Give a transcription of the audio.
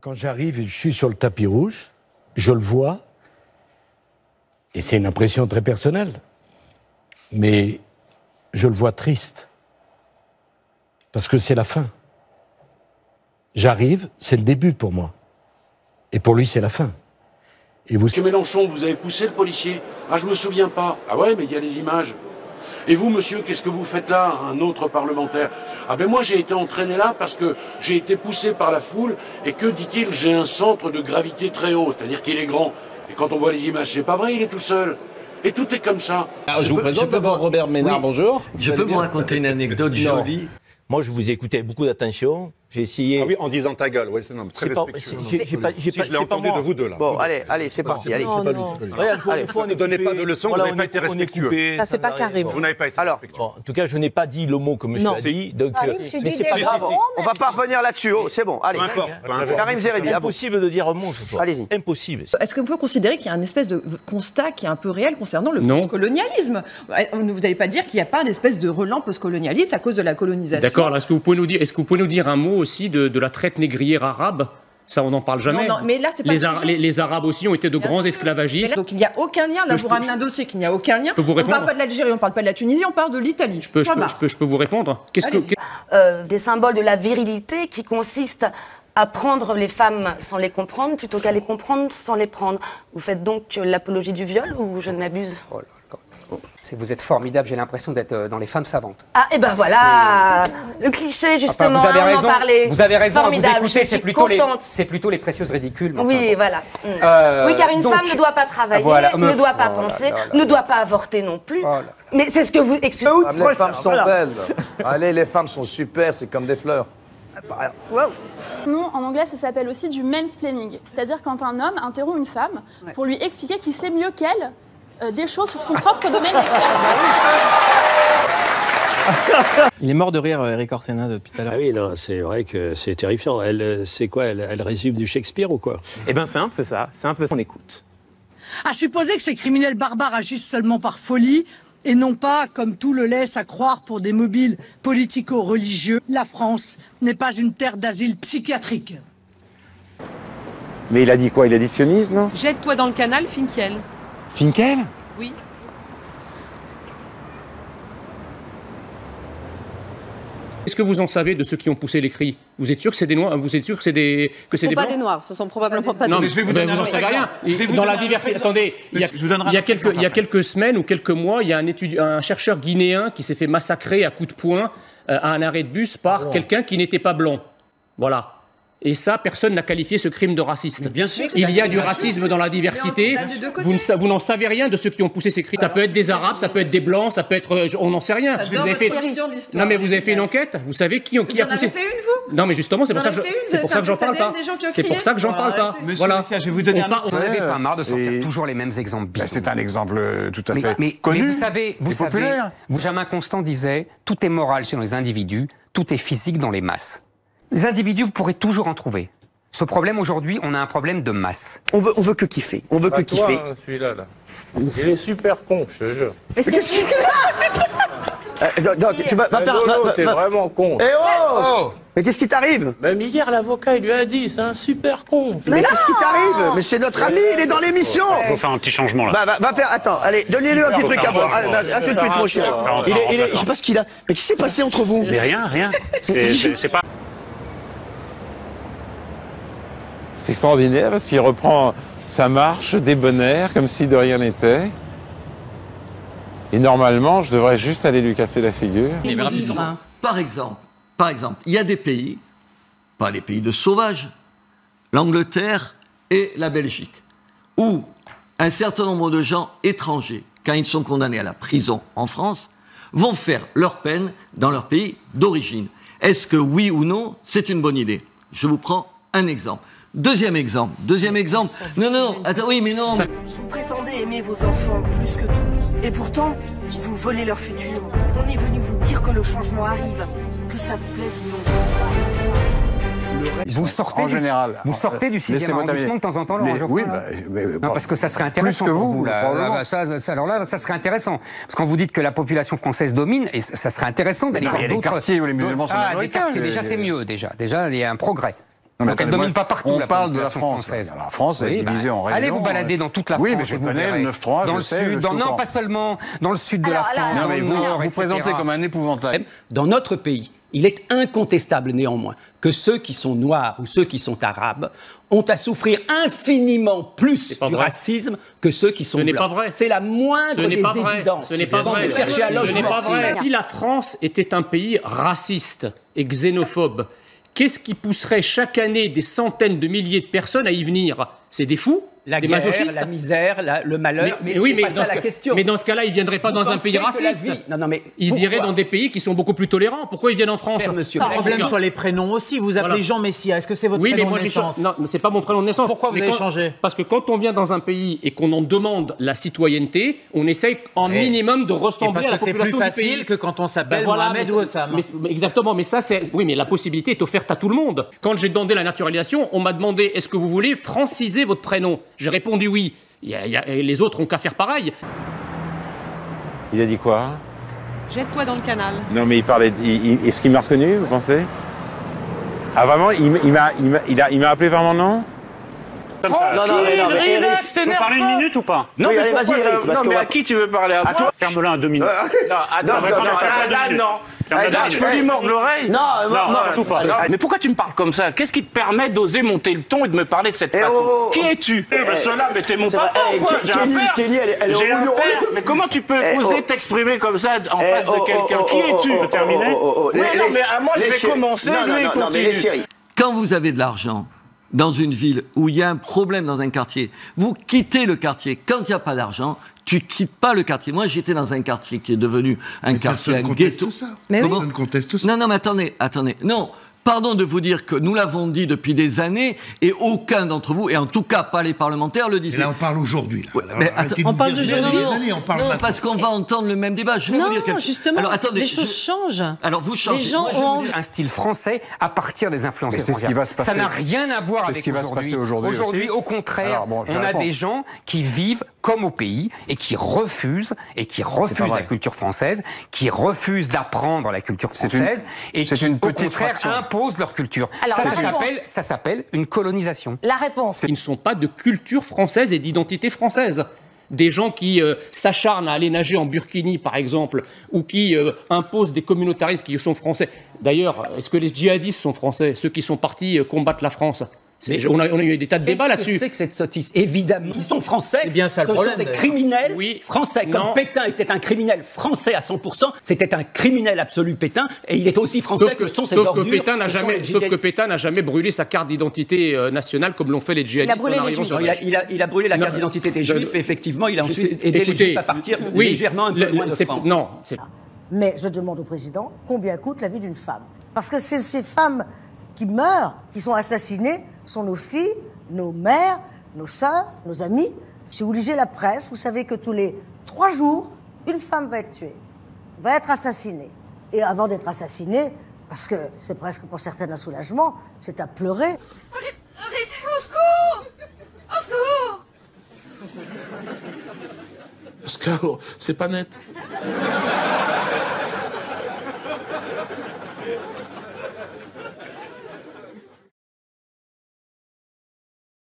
Quand j'arrive et je suis sur le tapis rouge, je le vois, et c'est une impression très personnelle, mais je le vois triste, parce que c'est la fin. J'arrive, c'est le début pour moi, et pour lui c'est la fin. Et vous... Monsieur Mélenchon, vous avez poussé le policier? Ah, je me souviens pas. Ah ouais, mais il y a les images. Et vous, monsieur, qu'est-ce que vous faites là, un autre parlementaire? Ah ben moi, j'ai été entraîné là parce que j'ai été poussé par la foule et que, dit-il, j'ai un centre de gravité très haut, c'est-à-dire qu'il est grand. Et quand on voit les images, c'est pas vrai, il est tout seul. Et tout est comme ça. Alors, je vous présente d'abord Robert Ménard, oui. Bonjour. Je peux vous raconter une anecdote jolie? Moi, je vous ai écouté avec beaucoup d'attention. J'ai essayé... Ah oui, en disant ta gueule, oui, c'est très respectueux. Si je l'ai entendu de vous deux, là. Bon, allez, c'est parti. Allez. Ne donnez pas de leçons, vous n'avez pas été respectueux. Ça, c'est pas carré. Vous n'avez pas été respectueux. En tout cas, je n'ai pas dit le mot que monsieur a dit. Donc, mais c'est pas grave. On va pas revenir là-dessus. Oh, c'est bon, allez. Karim Zeribi, à vous. Impossible de dire un mot ce soir. Allez-y. Impossible. Est-ce qu'on peut considérer qu'il y a un espèce de constat qui est un peu réel concernant le postcolonialisme? Vous n'allez pas dire qu'il n'y a pas une espèce de relent postcolonialiste à cause de la colonisation? D'accord, est-ce que vous pouvez nous dire un mot aussi de la traite négrière arabe? Ça, on n'en parle jamais. Non, mais là, c'est pas les Arabes aussi ont été de grands esclavagistes. Donc il n'y a aucun lien. Là, vous ramenez un dossier qu'il n'y a aucun lien. On ne parle pas de l'Algérie, on ne parle pas de la Tunisie, on parle de l'Italie. Je peux vous répondre? Des symboles de la virilité qui consistent à prendre les femmes sans les comprendre plutôt qu'à les comprendre sans les prendre. Vous faites donc l'apologie du viol ou je ne m'abuse? Vous êtes formidable, j'ai l'impression d'être dans Les Femmes Savantes. Ah, et ben voilà, le cliché, justement, enfin, vous avez raison, on en parlait. Vous avez raison, formidable, vous écoutez, c'est plutôt les précieuses ridicules. Oui, voilà. Oui, car une femme ne doit pas travailler, ne doit pas penser, ne doit pas avorter non plus. Mais c'est ce que vous expliquez. Les femmes sont belles. Allez, les femmes sont super, c'est comme des fleurs. Wow. Non, en anglais, ça s'appelle aussi du mansplaining. C'est-à-dire quand un homme interrompt une femme pour lui expliquer qu'il sait mieux qu'elle des choses sur son propre domaine. Il est mort de rire, Eric Orsena, depuis tout à l'heure. Ah oui, c'est vrai que c'est terrifiant. C'est quoi, elle résume du Shakespeare ou quoi? Eh bien, c'est un peu ça. On écoute. À supposer que ces criminels barbares agissent seulement par folie et non pas, comme tout le laisse à croire, pour des mobiles politico-religieux, la France n'est pas une terre d'asile psychiatrique. Mais il a dit quoi? Il a dit sionisme, non? Jette-toi dans le canal, Finkiel. Finkel? Oui. Qu'est-ce que vous en savez de ceux qui ont poussé les cris? Vous êtes sûr que c'est des noirs? Vous êtes sûr que c'est des blancs? Pas des noirs, ce sont probablement pas des noirs. noirs. Non, mais je vais vous donner vous en savez rien. Dans la diversité, attendez, il y a quelques semaines ou quelques mois, il y a un chercheur guinéen qui s'est fait massacrer à coups de poing à un arrêt de bus par quelqu'un qui n'était pas blanc. Voilà. Et ça, personne n'a qualifié ce crime de raciste. Mais bien sûr, il y a du racisme dans la diversité. Vous n'en savez rien de ceux qui ont poussé ces crimes. Ça peut être des Arabes, ça peut être des Blancs, ça peut être... On n'en sait rien. Non, mais vous avez fait une enquête. Vous savez qui a poussé... Vous en avez fait une, vous? Non, mais justement, c'est pour ça que j'en parle pas. C'est pour ça que j'en parle pas. Voilà. Je vais vous donner un autre. Vous n'avez pas marre de sortir toujours les mêmes exemples. C'est un exemple tout à fait connu. Mais vous savez, Benjamin Constant disait « Tout est moral chez les individus, tout est physique dans les masses ». Les individus, vous pourrez toujours en trouver. Ce problème, aujourd'hui, on a un problème de masse. On veut que kiffer. On veut que kiffer. Celui-là, là. Il est super con, je te jure. Mais qu'est-ce qu'il tu vas faire... T'es vraiment con. Eh oh, mais qu'est-ce qui t'arrive? Même hier, l'avocat, il lui a dit, c'est un super con. Mais qu'est-ce qui t'arrive? Mais c'est notre ami, il est dans l'émission. Il faut faire un petit changement, là. Va faire... Attends, allez, donnez-lui un petit truc à boire. À tout de suite, mon chien. Je sais pas ce qu'il a... Mais qu'est-ce qui s'est passé entre vous? Mais rien. C'est pas... c'est extraordinaire parce qu'il reprend sa marche débonnaire comme si de rien n'était. Et normalement, je devrais juste aller lui casser la figure. Par exemple, il y a des pays, pas des pays de sauvages, l'Angleterre et la Belgique, où un certain nombre de gens étrangers, quand ils sont condamnés à la prison en France, vont faire leur peine dans leur pays d'origine. Est-ce que oui ou non, c'est une bonne idée? Je vous prends un exemple. Deuxième exemple. Non, attends, oui, mais non. Vous prétendez aimer vos enfants plus que tout. Et pourtant, vous volez leur futur. On est venu vous dire que le changement arrive. Que ça vous plaise ou non. Vous sortez du 6e arrondissement de temps en temps, Laurent Geoffroy, non, parce que ça serait intéressant plus que pour vous. alors là, ça serait intéressant. Parce que quand vous dites que la population française domine, et ça serait intéressant d'aller voir d'autres... Il y a des quartiers où les musulmans sont majoritaires. Déjà, c'est mieux, déjà. Déjà, il y a un progrès. Donc elle ne domine pas partout. On la parle de la population France. française. La France est divisée en régions. Allez vous balader dans toute la France. Oui, mais je connais le 9-3, dans je le sais. sud, non, pas seulement dans le sud de la France. Non, mais dans le nord, vous présentez comme un épouvantail. Dans notre pays, il est incontestable néanmoins que ceux qui sont noirs ou ceux qui sont arabes ont à souffrir infiniment plus du racisme que ceux qui sont blancs. Ce n'est pas vrai. C'est la moindre des évidences. Ce n'est pas vrai. Ce n'est pas vrai. Si la France était un pays raciste et xénophobe, qu'est-ce qui pousserait chaque année des centaines de milliers de personnes à y venir? C'est des fous? La des guerre, masochistes. la misère, le malheur, mais oui, mais c'est pas ça la question. Mais dans ce cas-là, ils ne viendraient pas dans un pays raciste. Ils iraient dans des pays qui sont beaucoup plus tolérants. Pourquoi ils viennent en France? Le problème sur les prénoms aussi. Vous appelez Jean Messia. Est-ce que c'est votre prénom de naissance? Non, c'est pas mon prénom de naissance. Pourquoi vous avez changé? Parce que quand on vient dans un pays et qu'on en demande la citoyenneté, on essaye en minimum de ressembler à la population du pays. Parce que c'est plus facile que quand on s'appelle Mohamed ou Osama. Exactement, mais ça, oui, mais la possibilité est offerte à tout le monde. Quand j'ai demandé la naturalisation, on m'a demandé est-ce que vous voulez franciser votre prénom? J'ai répondu oui. Les autres ont qu'à faire pareil. Il a dit quoi? Jette-toi dans le canal. Non, mais il parlait. Est-ce qu'il m'a reconnu, vous pensez? Ah, vraiment? Il m'a appelé par mon nom? Non, relax, t'énerve pas. Parler une minute ou pas? Non, mais vas-y, Eric. Non, mais à qui tu veux parler? À toi? Ferme-la à 2 minutes. Non. Je peux lui mordre l'oreille? Non, surtout pas. Mais pourquoi tu me parles comme ça? Qu'est-ce qui te permet d'oser monter le ton et de me parler de cette façon? Qui es-tu? Cela, mais t'es mon papa ou quoi? J'ai un père. J'ai un père. Mais comment tu peux oser t'exprimer comme ça en face de quelqu'un? Qui es-tu? Tu peux terminer? Non, mais moi, je vais commencer, lui, il continue. Quand vous avez de l'argent dans une ville où il y a un problème dans un quartier, vous quittez le quartier. Quand il n'y a pas d'argent, tu quittes pas le quartier. Moi, j'étais dans un quartier qui est devenu un quartier, un ghetto. Mais personne ne conteste ça. Non, mais attendez. Non. Pardon de vous dire que nous l'avons dit depuis des années et aucun d'entre vous, et en tout cas pas les parlementaires, le disent. Et là, on parle aujourd'hui. On parle d'aujourd'hui. Non, parce qu'on va entendre le même débat. Je vais vous dire Non, justement, alors, attendez, les choses changent. Alors, vous changez. Les gens ont un style français à partir des influences étrangères. C'est ce qui va se passer. Ça n'a rien à voir avec ce qui va se passer aujourd'hui. Aujourd'hui, au contraire, on a des gens qui vivent comme au pays et qui refusent la culture française, qui refusent d'apprendre la culture française et qui, au contraire, imposent leur culture. Alors, ça s'appelle une colonisation. La réponse. Ils ne sont pas de culture française et d'identité française. Des gens qui s'acharnent à aller nager en burkini, par exemple, ou qui imposent des communautarismes qui sont français. D'ailleurs, est-ce que les djihadistes sont français, ceux qui sont partis combattre la France? On a eu des tas de débats là-dessus. Qu'est-ce que c'est que cette sottise? Évidemment, ils sont français. C'est bien ça le problème. Ce sont des criminels français. Comme Pétain était un criminel français à 100%, c'était un criminel absolu Pétain, et il est aussi français que sont ses ordures. Sauf que Pétain n'a jamais brûlé sa carte d'identité nationale comme l'ont fait les djihadistes. Il a brûlé la carte d'identité des Juifs, et effectivement, il a ensuite aidé les Juifs à partir légèrement un peu loin de France. Mais je demande au président combien coûte la vie d'une femme. Parce que ces femmes qui meurent, qui sont assassinées, sont nos filles, nos mères, nos sœurs, nos amis. Si vous lisez la presse, vous savez que tous les 3 jours, une femme va être tuée, va être assassinée. Et avant d'être assassinée, parce que c'est presque pour certaines un soulagement, c'est à pleurer. Arrêtez, au secours! Au secours! Au secours, c'est pas net.